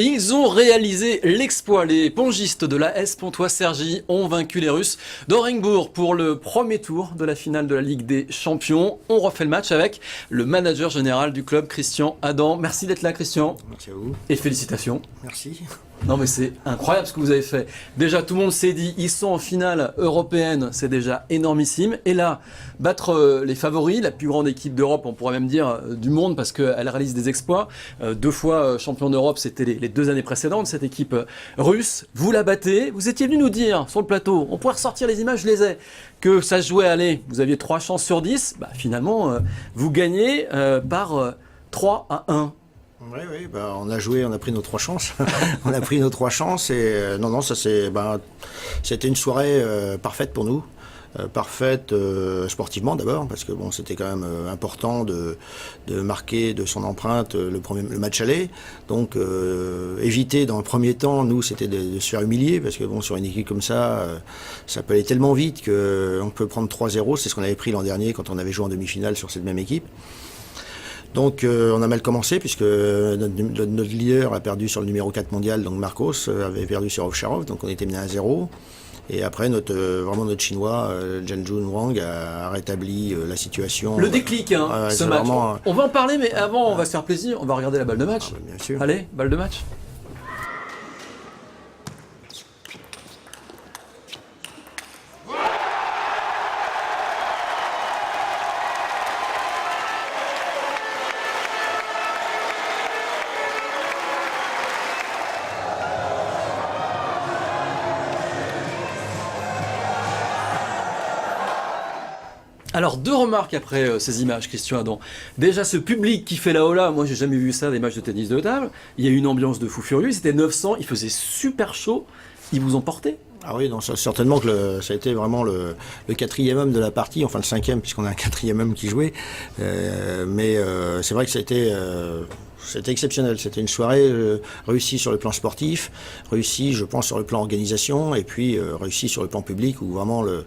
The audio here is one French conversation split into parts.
Ils ont réalisé l'exploit. Les pongistes de l'AS Pontoise-Cergy ont vaincu les Russes d'Orenbourg pour le premier tour de la finale de la Ligue des Champions. On refait le match avec le manager général du club, Christian Adam. Merci d'être là, Christian. Merci à vous. Et félicitations. Merci. Non mais c'est incroyable ce que vous avez fait. Déjà tout le monde s'est dit, ils sont en finale européenne, c'est déjà énormissime. Et là, battre les favoris, la plus grande équipe d'Europe, on pourrait même dire du monde parce qu'elle réalise des exploits. 2 fois champion d'Europe, c'était les 2 années précédentes, cette équipe russe. Vous la battez, vous étiez venu nous dire sur le plateau, on pourrait ressortir les images, je les ai, que ça se jouait, allez, vous aviez 3 chances sur 10. Bah, finalement, vous gagnez par 3-1. Oui, bah, on a joué, on a pris nos 3 chances. On a pris nos 3 chances et non, ça c'était une soirée parfaite pour nous. Parfaite sportivement d'abord, parce que bon, c'était quand même important de marquer de son empreinte le match aller. Donc éviter dans le premier temps, nous, c'était de se faire humilier, parce que bon, sur une équipe comme ça peut aller tellement vite qu'on peut prendre 3-0. C'est ce qu'on avait pris l'an dernier quand on avait joué en demi-finale sur cette même équipe. Donc on a mal commencé puisque notre leader a perdu sur le numéro 4 mondial, donc Marcos avait perdu sur Ovcharov, donc on était mené à 0. Et après notre chinois, Zhenjun Wang, a rétabli la situation. Le déclic, ce match. Vraiment, on va en parler, mais avant on va se faire plaisir, on va regarder la balle de match. Bien sûr. Allez, balle de match. Alors, 2 remarques après ces images, Christian Adam. Déjà, ce public qui fait la hola, moi j'ai jamais vu ça, des matchs de tennis de table. Il y a eu une ambiance de fou furieux, c'était 900, il faisait super chaud, ils vous ont porté. Ah oui, non, certainement que ça a été vraiment le 4e homme de la partie, enfin le 5e puisqu'on a un 4e homme qui jouait. Mais c'est vrai que c'était exceptionnel. C'était une soirée réussie sur le plan sportif, réussie, je pense, sur le plan organisation, et puis réussie sur le plan public, où vraiment le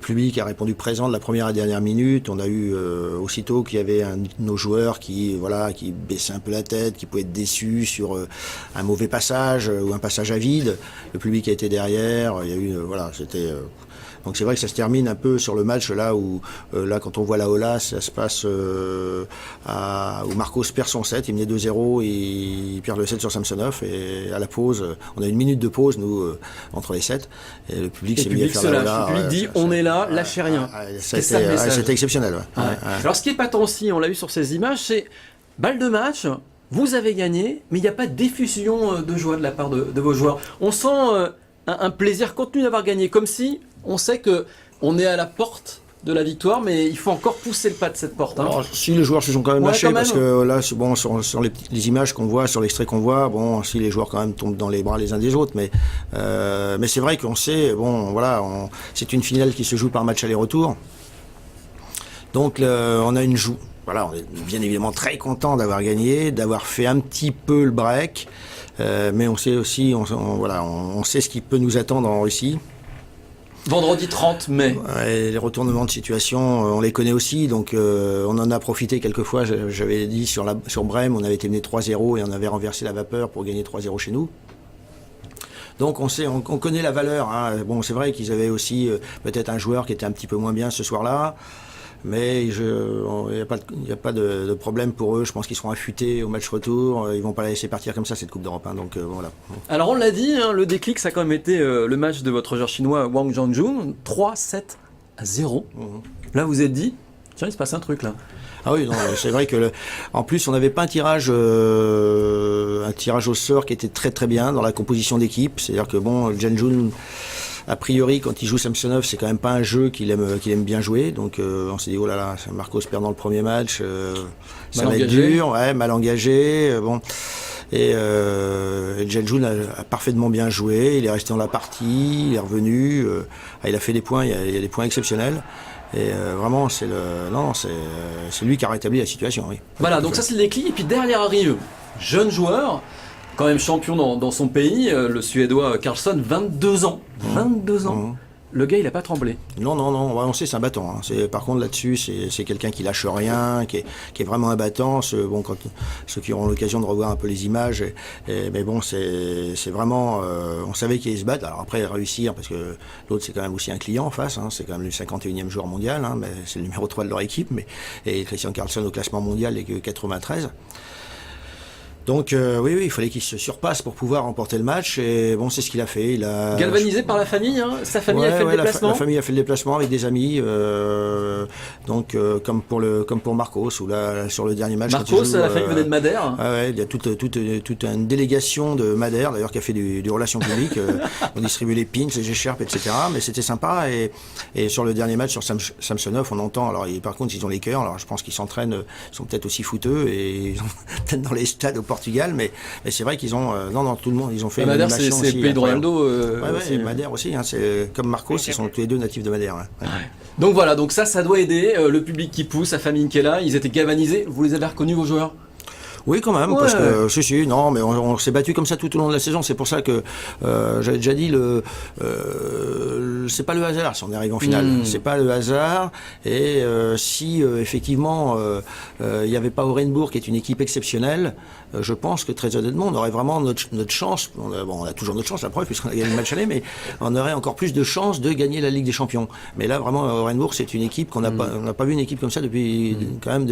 public a répondu présent de la première à la dernière minute. On a eu aussitôt qu'il y avait un de nos joueurs qui baissait un peu la tête, qui pouvait être déçu sur un mauvais passage ou un passage à vide. Le public a été derrière. Il y a eu c'était. Donc c'est vrai que ça se termine un peu sur le match là où là quand on voit la Ola, ça se passe où Marcos perd son set, il menait 2-0 et il perd le set sur Samsonov, et à la pause, on a une minute de pause nous entre les sets, et le public s'est mis à faire la Ola. Le public dit on est là, lâchez rien. C'était exceptionnel. Ouais. Alors ce qui est patent aussi, on l'a vu sur ces images, c'est balle de match. Vous avez gagné, mais il n'y a pas d'effusion de joie de la part de vos joueurs. On sent un plaisir contenu d'avoir gagné, comme si on sait que on est à la porte de la victoire, mais il faut encore pousser le pas de cette porte. Alors, si les joueurs se sont quand même lâchés, parce que là, bon, sur les images qu'on voit, sur l'extrait qu'on voit, bon, si les joueurs quand même tombent dans les bras les uns des autres, mais c'est vrai qu'on sait, bon, voilà, c'est une finale qui se joue par match aller-retour, donc on a une joue. Voilà, on est bien évidemment très content d'avoir gagné, d'avoir fait un petit peu le break, mais on sait aussi, on sait ce qui peut nous attendre en Russie. Vendredi 30 mai. Ouais, les retournements de situation, on les connaît aussi, donc on en a profité quelques fois. J'avais dit sur Brême, on avait été mené 3-0 et on avait renversé la vapeur pour gagner 3-0 chez nous. Donc on connaît la valeur. Bon, c'est vrai qu'ils avaient aussi peut-être un joueur qui était un petit peu moins bien ce soir-là. Mais il n'y a pas de problème pour eux. Je pense qu'ils seront affûtés au match retour. Ils vont pas la laisser partir comme ça, cette Coupe d'Europe. Donc voilà. Alors on l'a dit, le déclic, ça a quand même été le match de votre joueur chinois Wang Zhenjun, 3-7-0. Là vous êtes dit, tiens, il se passe un truc là. Ah oui, non, c'est vrai que en plus on n'avait pas un tirage au sort qui était très très bien dans la composition d'équipe. C'est-à-dire que bon, Zhenjun, a priori, quand il joue Samsonov, c'est quand même pas un jeu qu'il aime bien jouer. Donc on s'est dit, oh là là, Marcos perd dans le premier match, ça va être dur, mal engagé. Bon. Et Zhenjun a parfaitement bien joué, il est resté dans la partie, il est revenu, il a fait des points, il y a des points exceptionnels. Et vraiment, c'est lui qui a rétabli la situation. Oui. Voilà, donc ça c'est le déclic. Et puis derrière arrive jeune joueur, quand même champion dans son pays, le Suédois Carlsson, 22 ans. 22 ans. le gars, il a pas tremblé. Non, on sait c'est un battant. Hein. Par contre, là-dessus, c'est quelqu'un qui lâche rien, qui est vraiment un battant. Quand ceux qui auront l'occasion de revoir un peu les images, mais bon, c'est vraiment... on savait qu'il allait se battre. Alors après, réussir, parce que l'autre, c'est quand même aussi un client en face. Hein. C'est quand même le 51e joueur mondial, hein, mais c'est le numéro 3 de leur équipe. Et Christian Carlsson, au classement mondial, est que 93. Donc oui, il fallait qu'il se surpasse pour pouvoir remporter le match et bon, c'est ce qu'il a fait. Galvanisé par la famille, hein. Sa famille a fait le déplacement. La famille a fait le déplacement avec des amis, comme pour Marcos ou là sur le dernier match. Marcos, la famille venait de Madère. Il y a toute une délégation de Madère d'ailleurs qui a fait du relations publiques. On distribue les pins, les écharpes, etc. Mais c'était sympa et sur le dernier match sur Samsonov, on entend. Alors par contre, ils ont les cœurs. Alors je pense qu'ils s'entraînent, ils sont peut-être aussi fouteux et ils sont peut-être dans les stades Portugal, mais c'est vrai qu'ils ont tout le monde, ils ont fait Madère, c'est le pays de Ronaldo. C'est Madère aussi, hein, c'est comme Marcos, ils sont tous les deux natifs de Madère. Ouais. Donc voilà, donc ça doit aider le public qui pousse, sa famille qui est là, ils étaient galvanisés. Vous les avez reconnus, vos joueurs? Oui, quand même, parce que mais on s'est battu comme ça tout au long de la saison. C'est pour ça que j'avais déjà dit c'est pas le hasard si on arrive en finale. C'est pas le hasard. Et si effectivement il n'y avait pas Orenbourg qui est une équipe exceptionnelle, je pense que très honnêtement on aurait vraiment notre chance. On a toujours notre chance, la preuve, puisqu'on a gagné le match aller, mais on aurait encore plus de chances de gagner la Ligue des Champions. Mais là vraiment Orenbourg, c'est une équipe on n'a pas vu une équipe comme ça depuis quand même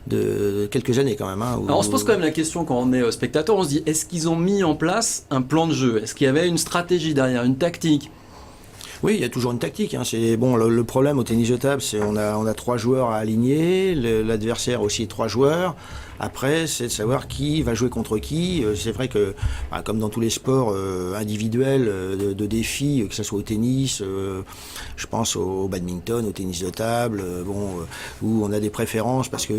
de quelques années quand même. Hein, on se pose quand même la question quand on est spectateur, on se dit est-ce qu'ils ont mis en place un plan de jeu? Est-ce qu'il y avait une stratégie derrière, une tactique? Oui, il y a toujours une tactique. Hein. C'est bon. Le problème au tennis de table, c'est on a 3 joueurs à aligner, l'adversaire aussi 3 joueurs. Après, c'est de savoir qui va jouer contre qui. C'est vrai que, comme dans tous les sports individuels de défis, que ce soit au tennis, je pense au badminton, au tennis de table, où on a des préférences parce que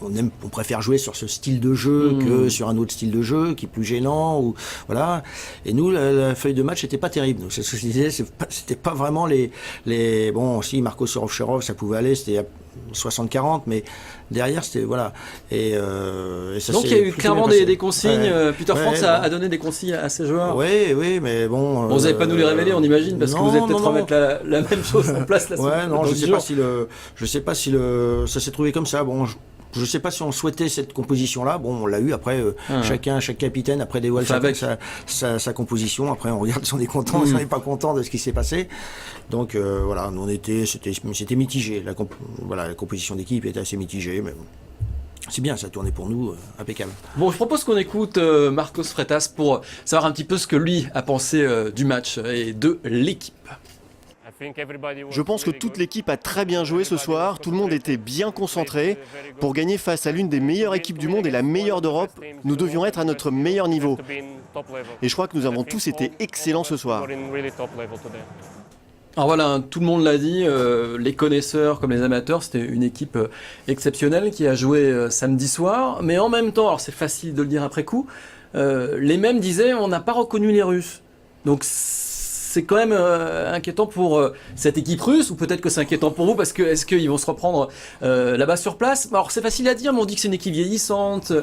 on préfère jouer sur ce style de jeu que sur un autre style de jeu qui est plus gênant. Voilà. Et nous, la feuille de match n'était pas terrible. Donc, c'est ce que je disais, c'était pas vraiment les bon, si Marcos Ovtcharov, ça pouvait aller, c'était 60-40, mais derrière c'était voilà et ça, donc il y a eu clairement des consignes. Peter Franz a donné des consignes à ses joueurs. Oui, mais bon. Vous n'allez pas nous les révéler, on imagine, parce que vous allez peut-être remettre la même chose en place la semaine. Non, je sais pas si ça s'est trouvé comme ça. Bon. Je ne sais pas si on souhaitait cette composition-là. Bon, on l'a eu. Après, chaque capitaine après dévoile sa composition. Après, on regarde si on est content, si on n'est pas content de ce qui s'est passé. Donc voilà, c'était mitigé. La composition d'équipe était assez mitigée, mais bon. C'est bien, ça tournait pour nous, impeccable. Bon, je propose qu'on écoute Marcos Freitas pour savoir un petit peu ce que lui a pensé du match et de l'équipe. Je pense que toute l'équipe a très bien joué ce soir, tout le monde était bien concentré. Pour gagner face à l'une des meilleures équipes du monde et la meilleure d'Europe, nous devions être à notre meilleur niveau. Et je crois que nous avons tous été excellents ce soir. Alors voilà, tout le monde l'a dit, les connaisseurs comme les amateurs, c'était une équipe exceptionnelle qui a joué samedi soir. Mais en même temps, alors c'est facile de le dire après coup, les mêmes disaient on n'a pas reconnu les Russes. Donc c'est quand même inquiétant pour cette équipe russe, ou peut-être que c'est inquiétant pour vous, parce que est-ce qu'ils vont se reprendre là-bas sur place? Alors c'est facile à dire, mais on dit que c'est une équipe vieillissante.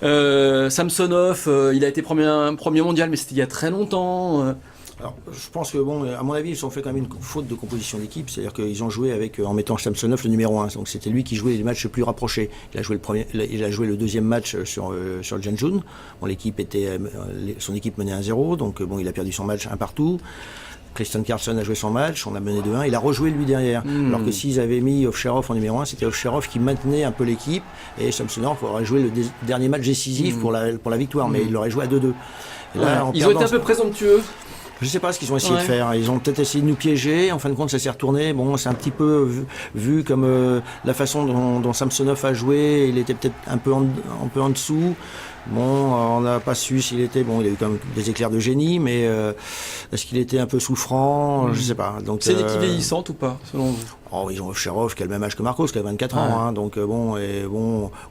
Samsonov, il a été premier mondial, mais c'était il y a très longtemps. Alors, je pense que, à mon avis, ils ont fait quand même une faute de composition d'équipe. C'est-à-dire qu'ils ont joué en mettant Samsonov le numéro 1. Donc, c'était lui qui jouait les matchs les plus rapprochés. Il a joué le deuxième match sur le Jeonju. Bon, son équipe menait 1-0. Donc, il a perdu son match 1 partout. Christian Carlsson a joué son match, on a mené 2-1, il a rejoué lui derrière. Alors que s'ils avaient mis Ovtcharov en numéro 1, c'était Ovtcharov qui maintenait un peu l'équipe et Samsonov aurait joué le dernier match décisif pour la victoire, mais il l'aurait joué à 2-2. Et là, ils ont été un peu présomptueux. Je ne sais pas ce qu'ils ont essayé de faire. Ils ont peut-être essayé de nous piéger. En fin de compte, ça s'est retourné. Bon, c'est un petit peu vu comme la façon dont Samsonov a joué. Il était peut-être un peu en dessous. Bon, on n'a pas su s'il était... Bon, il a eu quand même des éclairs de génie, mais est-ce qu'il était un peu souffrant? Je ne sais pas. Donc, c'est une équipe vieillissante ou pas, selon vous? Ils ont Ovtcharov qui a le même âge que Marcos, qui a 24 ans. Hein, donc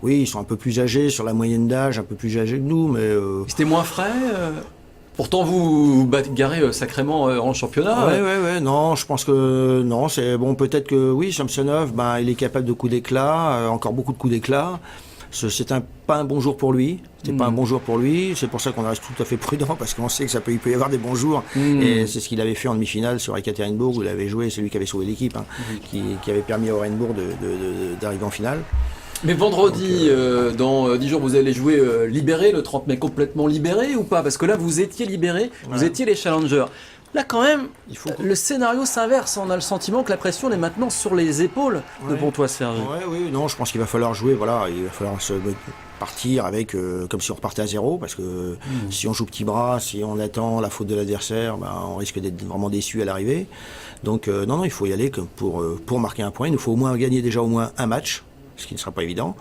oui, ils sont un peu plus âgés, sur la moyenne d'âge, un peu plus âgés que nous, mais... C'était moins frais Pourtant, vous garez sacrément en championnat. Ouais. Non, je pense que non. C'est bon. Peut-être que oui, Samsonov, il est capable de coups d'éclat, encore beaucoup de coups d'éclat. pas un bon jour pour lui. C'était pas un bon jour pour lui. C'est pour ça qu'on reste tout à fait prudent parce qu'on sait que il peut y avoir des bons jours. Et c'est ce qu'il avait fait en demi-finale sur Ekaterinbourg où il avait joué. C'est lui qui avait sauvé l'équipe, qui avait permis à Orenbourg d'arriver en finale. Mais vendredi, dans 10 jours, vous allez jouer libéré, le 30 mai, complètement libéré ou pas? Parce que là, vous étiez libéré, vous étiez les challengers. Là, quand même, le scénario s'inverse. On a le sentiment que la pression est maintenant sur les épaules de Pontoise-Cergy. Oui, non, je pense qu'il va falloir jouer. Voilà, il va falloir partir avec comme si on repartait à zéro, parce que si on joue petit bras, si on attend la faute de l'adversaire, on risque d'être vraiment déçu à l'arrivée. Donc, non, il faut y aller pour marquer un point. Il nous faut au moins gagner déjà au moins un match. Ce qui ne sera pas évident,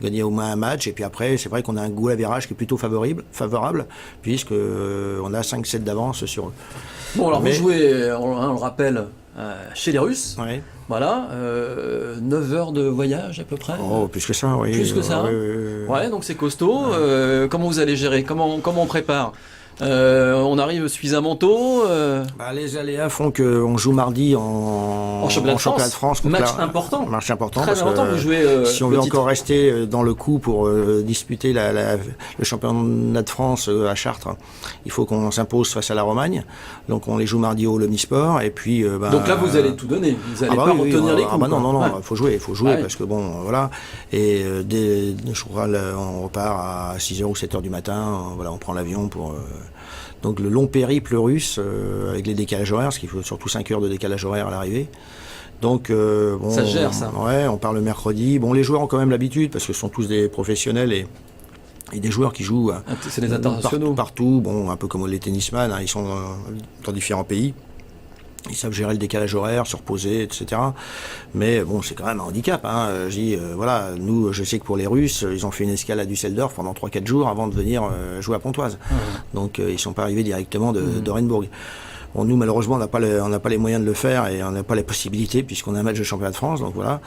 gagner au moins un match, et puis après, c'est vrai qu'on a un goal average qui est plutôt favorable, puisqu'on a 5-7 d'avance sur eux. Bon, alors vous jouez, on le rappelle, chez les Russes, voilà, 9 heures de voyage à peu près. Oh, plus que ça, oui. Plus que ça, ouais, donc c'est costaud. Comment vous allez gérer, comment on prépare? On arrive suffisamment tôt. Les aléas font qu'on joue mardi en championnat de France. Match important. Match important. Très important. Vous jouez, si on veut encore rester dans le coup pour disputer le championnat de France à Chartres, il faut qu'on s'impose face à la Romagne. Donc on les joue mardi au L'Omnisport. Et puis, donc là, vous allez tout donner. Vous n'allez pas retenir les coups. Non, il faut jouer parce que bon, voilà. Et je crois on repart à 6h ou 7h du matin. Voilà, on prend l'avion pour. Donc le long périple russe avec les décalages horaires, parce qu'il faut surtout 5 heures de décalage horaire à l'arrivée. Donc ça se gère, ça. Ouais, on part le mercredi. Bon, les joueurs ont quand même l'habitude parce que ce sont tous des professionnels et des joueurs qui jouent c'est des internationaux partout. Bon, un peu comme les tennisman, ils sont dans différents pays. Ils savent gérer le décalage horaire, se reposer, etc. Mais bon, c'est quand même un handicap. Je dis, voilà, nous, je sais que pour les Russes, ils ont fait une escale à Düsseldorf pendant 3-4 jours avant de venir jouer à Pontoise. Donc, ils ne sont pas arrivés directement d'Orenbourg. Bon, nous, malheureusement, on n'a pas les moyens de le faire et on n'a pas les possibilités puisqu'on a un match de championnat de France. Donc voilà.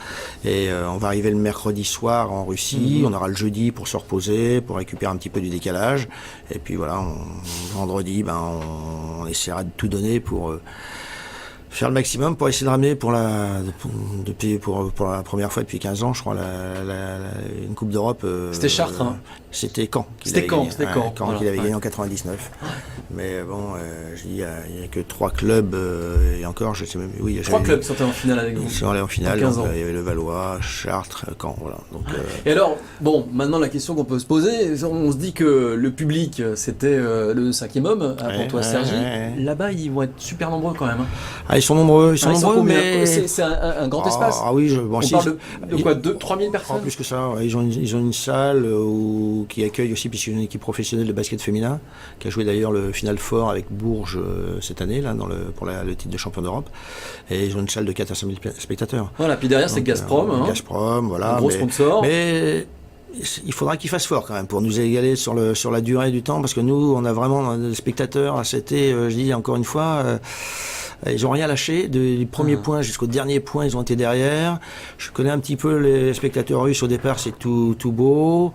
Et on va arriver le mercredi soir en Russie. On aura le jeudi pour se reposer, pour récupérer un petit peu du décalage. Et puis voilà, vendredi, on essaiera de tout donner pour faire le maximum pour essayer de ramener pour la première fois depuis 15 ans, je crois, une Coupe d'Europe. C'était Chartres, C'était Caen. C'était Caen. Caen qu'il avait gagné en 99. Mais bon, je dis, il n'y a que 3 clubs, et encore, je sais même. Oui, 3 clubs sont en finale avec vous. Ils sont allés en finale, donc, il y avait le Valois, Chartres, Caen, voilà. Donc, Et alors, bon, maintenant la question qu'on peut se poser, on se dit que le public, c'était le 5e homme à Pontoise-Cergy. Là-bas, ils vont être super nombreux quand même. Ils sont nombreux, mais c'est un grand espace. Ah oui, on parle de quoi, 2-3 000 personnes? Plus que ça, ils ont une salle qui accueille aussi, puisqu'il y a une équipe professionnelle de basket féminin, qui a joué d'ailleurs le Final Four avec Bourges cette année, là, pour le titre de champion d'Europe. Et ils ont une salle de 4 à 5 000 spectateurs. Voilà, puis derrière, c'est Gazprom. Gazprom, voilà. Un gros sponsor. Mais il faudra qu'ils fassent fort quand même pour nous égaler sur la durée du temps, parce que nous, on a vraiment des spectateurs. C'était, je dis encore une fois, ils n'ont rien lâché. Du premier point jusqu'au dernier point, ils ont été derrière. Je connais un petit peu les spectateurs russes. Au départ, c'est tout beau.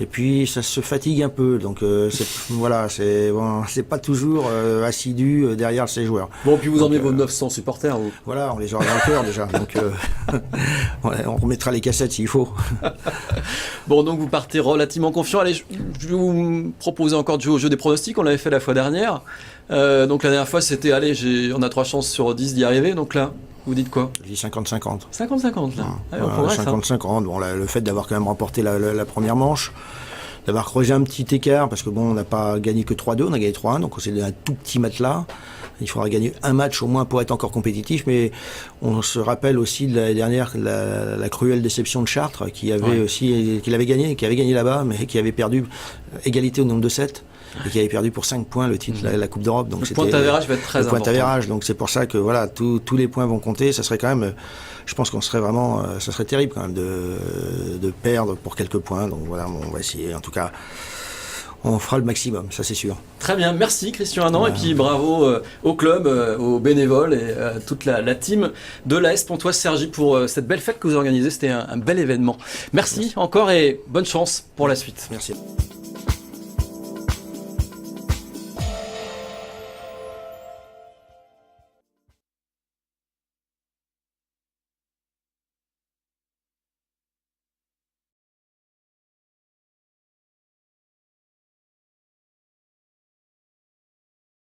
Et puis, ça se fatigue un peu. Donc, c'est pas toujours assidu derrière ces joueurs. Bon, puis vous emmenez vos 900 supporters. Vous. Voilà, on les aura dans le cœur déjà. Donc, on remettra les cassettes s'il faut. Bon, donc vous partez relativement confiant. Allez, je vais vous proposer encore de jouer au jeu des pronostics. On l'avait fait la fois dernière. Donc la dernière fois, c'était, on a 3 chances sur 10 d'y arriver. Donc là, vous dites quoi? Je dis 50-50. 50-50, là. On progresse, 50-50. Bon, le fait d'avoir quand même remporté la première manche, d'avoir creusé un petit écart, parce que bon, on n'a pas gagné que 3-2, on a gagné 3-1, donc c'est un tout petit matelas. Il faudra gagner un match au moins pour être encore compétitif, mais on se rappelle aussi de l'année dernière la cruelle déception de Chartres, qui avait avait gagné là-bas, mais qui avait perdu égalité au nombre de 7. Et qui avait perdu pour 5 points le titre la Coupe d'Europe. Donc le point d'avérage va être très important. Le point d'avérage, donc c'est pour ça que voilà, tous les points vont compter. Ça serait quand même, je pense qu'on serait vraiment, ça serait terrible quand même de perdre pour quelques points. Donc voilà, on va essayer. En tout cas, on fera le maximum, ça c'est sûr. Très bien, merci Christian Hanan, et puis bravo au club, aux bénévoles et à toute la team de l'AS Pontoise-Cergy pour cette belle fête que vous organisez. C'était un bel événement. Merci encore et bonne chance pour la suite. Merci.